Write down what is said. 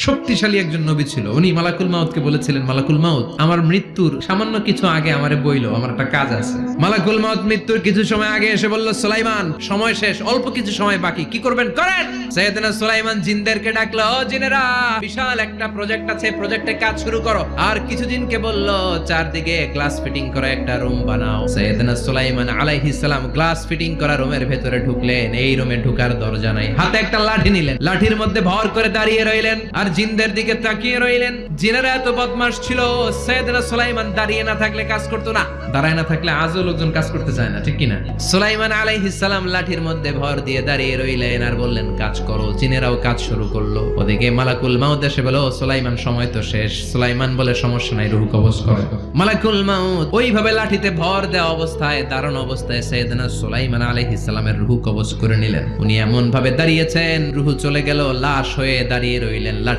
শক্তিশালী একজন নবী ছিল। উনি মালাকুল মাউতকে বলেছিলেন, মালাকুল মাউত, আমার মৃত্যুর সামান্য কিছু আগে আমারে বইলো, আমার একটা কাজ আছে। মালাকুল মাউত মৃত্যুর কিছু সময় আগে এসে বলল, সুলাইমান, সময় শেষ, অল্প কিছু সময় বাকি, কি করবেন করেন। সাইয়েদনা সুলাইমান জিনদেরকে ডাকলো, ও জিনেরা, বিশাল একটা প্রজেক্ট আছে, প্রজেক্টে কাজ শুরু করো। আর কিছু জিনকে বলল, চারদিকে গ্লাস ফিটিং করা একটা রুম বানাও। সাইয়েদনা সুলাইমান আলাইহিস সালাম গ্লাস ফিটিং করা রুমের ভেতরে ঢুকলেন। এই রুমে ঢুকার দরজা নাই, হাতে একটা লাঠি নিলেন, লাঠির মধ্যে ভর করে দাঁড়িয়ে রইলেন আর জিনদের দিকে তাকিয়ে রইলেন। জিনেরা এত বদমাশ ছিল, সাইয়েদনা সুলাইমান দাঁড়িয়ে না থাকলে কাজ করতো না, দাঁড়ায় না থাকলে আজও লোকজন কাজ করতে চায় না, ঠিক কিনা? সুলাইমান আলাইহিস সালাম লাঠির মধ্যে ভর দিয়ে দাঁড়িয়ে রইলেন আর বললেন, কাজ করো। জিনেরাও কাজ শুরু করলো। ওদিকে মালাকুল মাউত এসে বলল, সুলাইমান, সময় তো শেষ। সুলাইমান বলে, সমস্যা নাই, রূহ কবজ করো। মালাকুল মাউত ওইভাবে লাঠিতে ভর দেওয়া অবস্থায়, দাঁড়ানো অবস্থায় সাইয়েদনা সুলাইমান আলাইহিস সালামের রূহ কবজ করে নিলেন। উনি এমন ভাবে দাঁড়িয়েছেন, রূহ চলে গেল, লাশ হয়ে দাঁড়িয়ে রইলেন। লাঠি